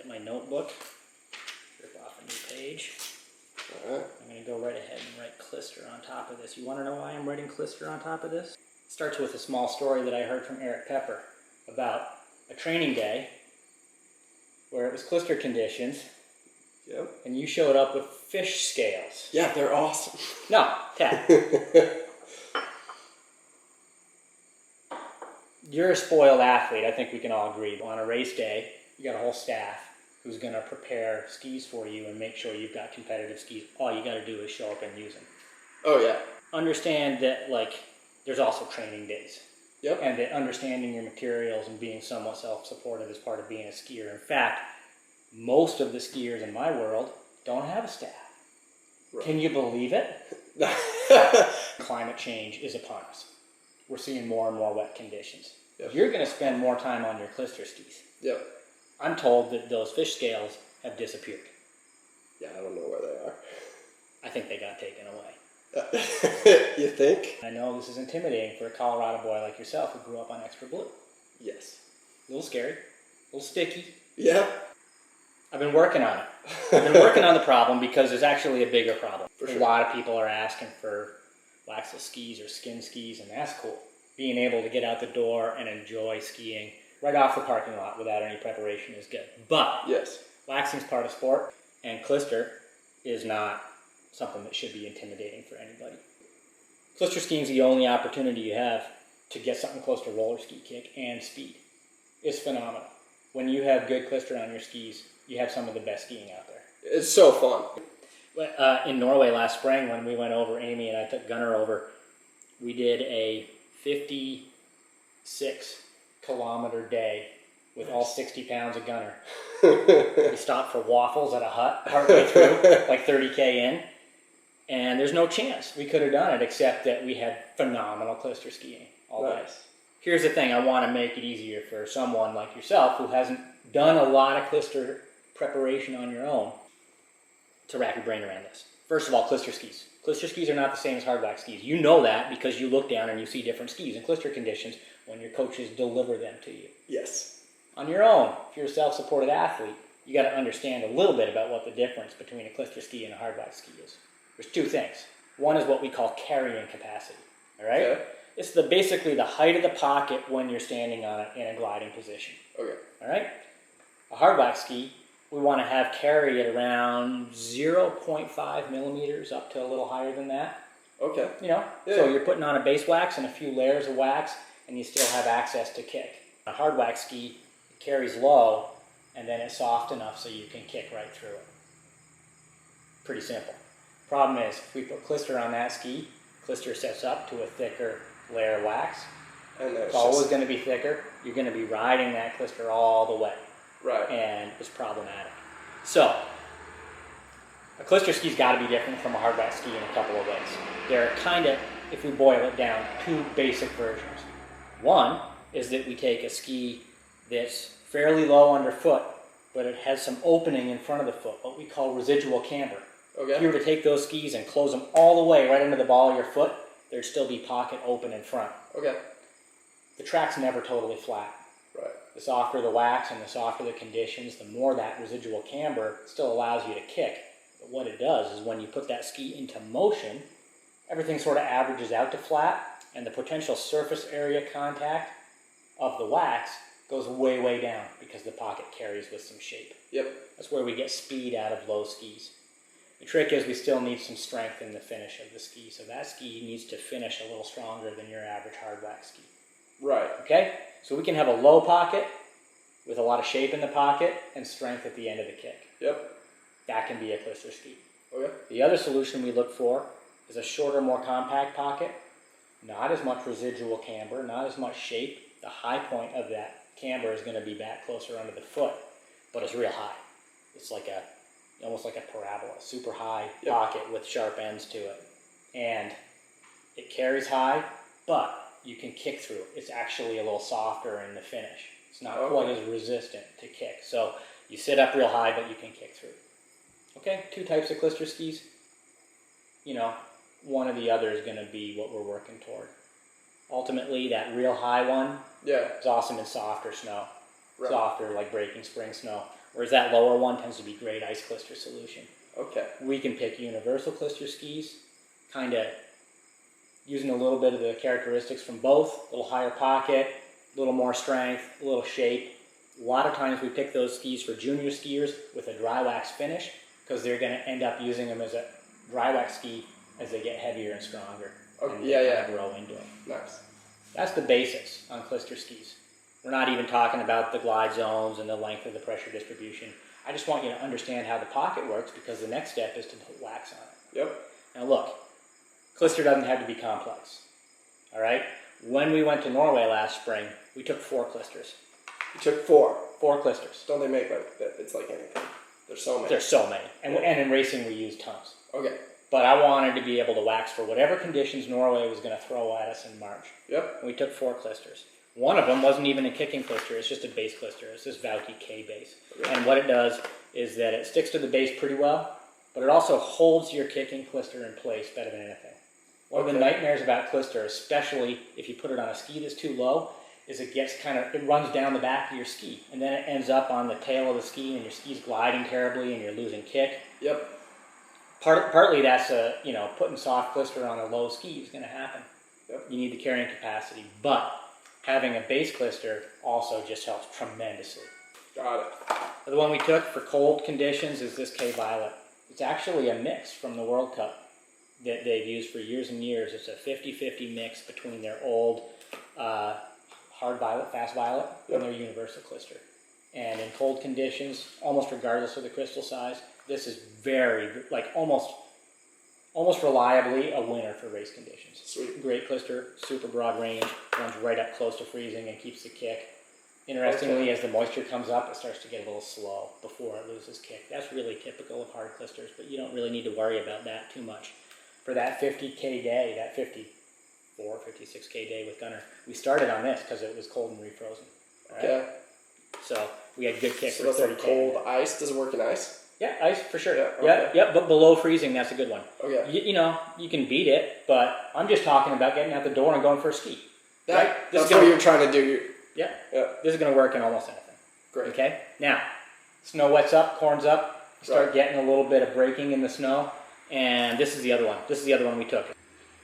Get my notebook, rip off a new page. Alright. I'm going to go right ahead and write Klister on top of this. You want to know why I'm writing Klister on top of this? It starts with a small story that I heard from Eric Pepper about a training day where it was Klister conditions. Yep. And you showed up with fish scales. Yeah, they're awesome. No, Tad. You're a spoiled athlete. I think we can all agree. On a race day, you got a whole staff who's going to prepare skis for you and make sure you've got competitive skis. All you got to do is show up and use them. Oh, yeah. Understand that, like, there's also training days. Yep. And that understanding your materials and being somewhat self-supportive is part of being a skier. In fact, most of the skiers in my world don't have a staff. Right. Can you believe it? Climate change is upon us. We're seeing more and more wet conditions. Yep. You're going to spend more time on your Klister skis. Yep. I'm told that those fish scales have disappeared. Yeah, I don't know where they are. I think they got taken away. You think? I know this is intimidating for a Colorado boy like yourself who grew up on Extra Blue. Yes. A little scary, a little sticky. Yeah. I've been working on it. I've been working on the problem because there's actually a bigger problem. For sure. A lot of people are asking for waxless skis or skin skis, and that's cool. Being able to get out the door and enjoy skiing right off the parking lot without any preparation is good. But yes, waxing is part of sport, and Klister is not something that should be intimidating for anybody. Klister skiing is the only opportunity you have to get something close to roller ski kick and speed. It's phenomenal. When you have good Klister on your skis, you have some of the best skiing out there. It's so fun. In Norway last spring, when we went over, Amy and I took Gunnar over, we did a 56-kilometer day with all 60 pounds of Gunnar. We stopped for waffles at a hut partway through, like 30K in, and there's no chance we could have done it except that we had phenomenal Klister skiing all day. Nice. Here's the thing, I want to make it easier for someone like yourself who hasn't done a lot of Klister preparation on your own to wrap your brain around this. First of all, Klister skis. Klister skis are not the same as hard wax skis. You know that because you look down and you see different skis in Klister conditions when your coaches deliver them to you. Yes. On your own, if you're a self-supported athlete, you got to understand a little bit about what the difference between a Klister ski and a hard wax ski is. There's two things. One is what we call carrying capacity. All right? Okay. It's basically the height of the pocket when you're standing on it in a gliding position. Okay. All right? A hard wax ski, we want to have carry at around 0.5 millimeters up to a little higher than that. Okay. You know? Yeah. So you're putting on a base wax and a few layers of wax, and you still have access to kick. A hard wax ski carries low, and then it's soft enough so you can kick right through it. Pretty simple. Problem is, if we put Klister on that ski, Klister sets up to a thicker layer of wax. And It's always going to be thicker. You're going to be riding that Klister all the way. Right. And it's problematic. So, a Klister ski's got to be different from a hard wax ski in a couple of ways. There are kind of, if we boil it down, two basic versions. One is that we take a ski that's fairly low underfoot, but it has some opening in front of the foot, what we call residual camber. Okay. If you were to take those skis and close them all the way right into the ball of your foot, there'd still be pocket open in front. Okay. The track's never totally flat. Right. The softer the wax and the softer the conditions, the more that residual camber still allows you to kick. But what it does is when you put that ski into motion, everything sort of averages out to flat, and the potential surface area contact of the wax goes way, way down because the pocket carries with some shape. Yep. That's where we get speed out of low skis. The trick is we still need some strength in the finish of the ski, so that ski needs to finish a little stronger than your average hard wax ski. Right. Okay? So we can have a low pocket with a lot of shape in the pocket and strength at the end of the kick. Yep. That can be a Klister ski. Okay. The other solution we look for is a shorter, more compact pocket. Not as much residual camber, not as much shape. The high point of that camber is going to be back closer under the foot, but it's real high. It's like almost like a parabola, super high pocket with sharp ends to it. And it carries high, but you can kick through it. It's actually a little softer in the finish. It's not quite as resistant to kick. So you sit up real high, but you can kick through. Okay, two types of Klister skis. You know, one or the other is going to be what we're working toward. Ultimately, that real high one is awesome in softer snow. Right. softer, like breaking spring snow. Whereas that lower one tends to be great ice klister solution. Okay. We can pick universal klister skis, kind of using a little bit of the characteristics from both, a little higher pocket, a little more strength, a little shape. A lot of times we pick those skis for junior skiers with a dry wax finish because they're going to end up using them as a dry wax ski as they get heavier and stronger. Okay. And Yeah, they yeah. kind of grow into them. Nice. That's the basics on klister skis. We're not even talking about the glide zones and the length of the pressure distribution. I just want you to understand how the pocket works because the next step is to put wax on it. Yep. Now look, klister doesn't have to be complex. All right? When we went to Norway last spring, we took 4 klisters. You took 4. 4 klisters. Don't they make like that? It's like anything. There's so many. There's so many. And in racing we use tons. Okay. But I wanted to be able to wax for whatever conditions Norway was going to throw at us in March. Yep. And we took 4 klisters. One of them wasn't even a kicking klister, it's just a base klister. It's this Vouti K base. Okay. And what it does is that it sticks to the base pretty well, but it also holds your kicking klister in place better than anything. One of the nightmares about klister, especially if you put it on a ski that's too low, is it runs down the back of your ski, and then it ends up on the tail of the ski, and your ski's gliding terribly, and you're losing kick. Yep. Partly that's putting soft klister on a low ski is going to happen. Yep. You need the carrying capacity, but having a base klister also just helps tremendously. Got it. The one we took for cold conditions is this K Violet. It's actually a mix from the World Cup that they've used for years and years. It's a 50-50 mix between their old hard violet, fast violet, and their universal klister. And in cold conditions, almost regardless of the crystal size, this is very, almost reliably a winner for race conditions. Sweet. Great klister, super broad range, runs right up close to freezing and keeps the kick. Interestingly, as the moisture comes up, it starts to get a little slow before it loses kick. That's really typical of hard klisters, but you don't really need to worry about that too much. For that 50K day, that 54, 56K day with Gunner, we started on this because it was cold and refrozen. Right? Okay. So we had good kick So for that's 30K. like cold ice. Does it work in ice? Yeah, ice for sure. Yeah, okay. Yeah, but below freezing, that's a good one. Okay. You can beat it, but I'm just talking about getting out the door and going for a ski. That's what you're trying to do. Yeah. Yeah. This is going to work in almost anything. Great. Okay? Now, snow wets up, corn's up, start getting a little bit of breaking in the snow, and this is the other one. This is the other one we took.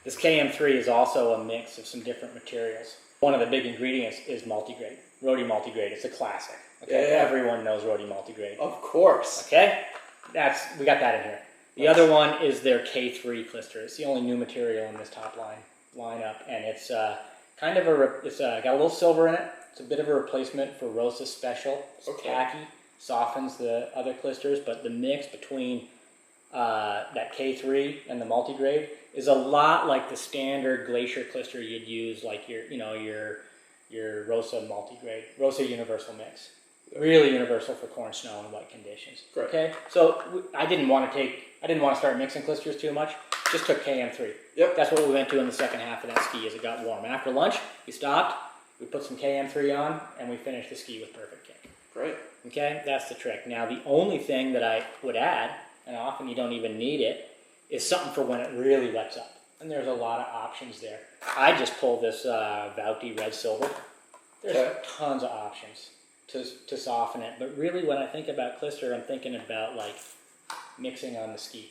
This KM3 is also a mix of some different materials. One of the big ingredients is multigrade, Rhody multigrade. It's a classic. Okay? Yeah. Everyone knows Rhody multigrade. Of course. Okay? We got that in here. The other one is their K3 klister. It's the only new material in this top lineup, and it's got a little silver in it. It's a bit of a replacement for Rosa Special. It's tacky, softens the other klisters, but the mix between that K3 and the multigrade is a lot like the standard glacier klister you'd use, like your Rosa multigrade, Rosa universal mix. Really universal for corn, snow, and wet conditions. Correct. Okay, so I didn't want to start mixing klisters too much. Just took KM3. Yep. That's what we went to in the second half of that ski as it got warm. After lunch, we stopped, we put some KM3 on, and we finished the ski with perfect kick. Great. Okay, that's the trick. Now, the only thing that I would add, and often you don't even need it, is something for when it really wets up. And there's a lot of options there. I just pulled this Vouti Red Silver. There's tons of options to soften it. But really, when I think about klister, I'm thinking about like mixing on the ski.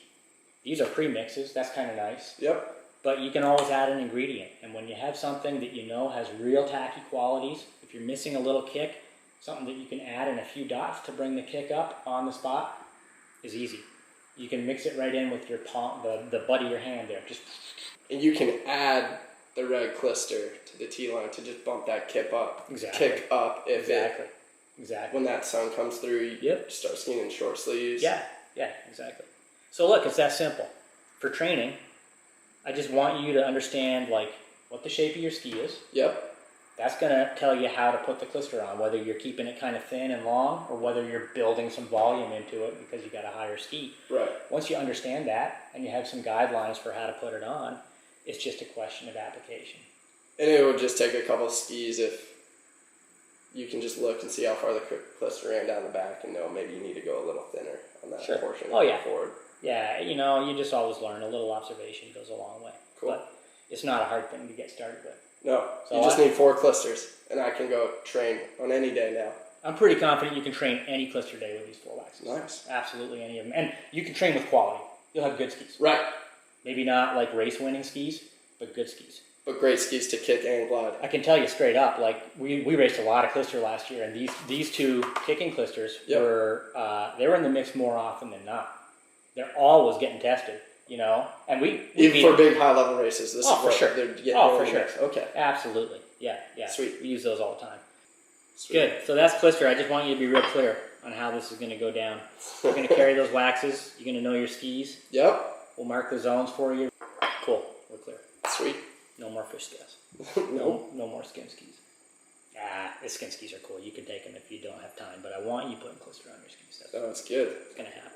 These are pre-mixes. That's kind of nice. Yep. But you can always add an ingredient. And when you have something that you know has real tacky qualities, if you're missing a little kick, something that you can add in a few dots to bring the kick up on the spot is easy. You can mix it right in with your palm, the butt of your hand there. And you can add the red klister to the T-line to just bump that kick up. Exactly. Kick up Exactly. When that sun comes through, you Yep. start skiing in short sleeves. Yeah, exactly. So look, it's that simple. For training, I just want you to understand like what the shape of your ski is. Yep. That's going to tell you how to put the klister on, whether you're keeping it kind of thin and long or whether you're building some volume into it because you got a higher ski. Right. Once you understand that and you have some guidelines for how to put it on, it's just a question of application. And it would just take a couple of skis if you can just look and see how far the klister ran down the back and know maybe you need to go a little thinner on that portion. Forward. Yeah, you just always learn. A little observation goes a long way. Cool. But it's not a hard thing to get started with. No, So you just need 4 klisters, and I can go train on any day now. I'm pretty confident you can train any Klister day with these 4 waxes. Nice. Absolutely any of them. And you can train with quality. You'll have good skis. Right. Maybe not like race-winning skis, but good skis. But great skis to kick and glide. I can tell you straight up, like we raced a lot of Klister last year, and these 2 kicking Klisters were they were in the mix more often than not. They're always getting tested, you know. And we even for big high level races, this is for sure. They're getting for sure. Okay. Absolutely. Yeah. Sweet. We use those all the time. Sweet. Good. So that's Klister. I just want you to be real clear on how this is going to go down. You're going to carry those waxes. You're going to know your skis. Yep. We'll mark the zones for you. Cool. We're clear. Sweet. No more fish scales. No more skin skis. The skin skis are cool. You can take them if you don't have time, but I want you putting Klister on your skis. That's good. It's going to happen.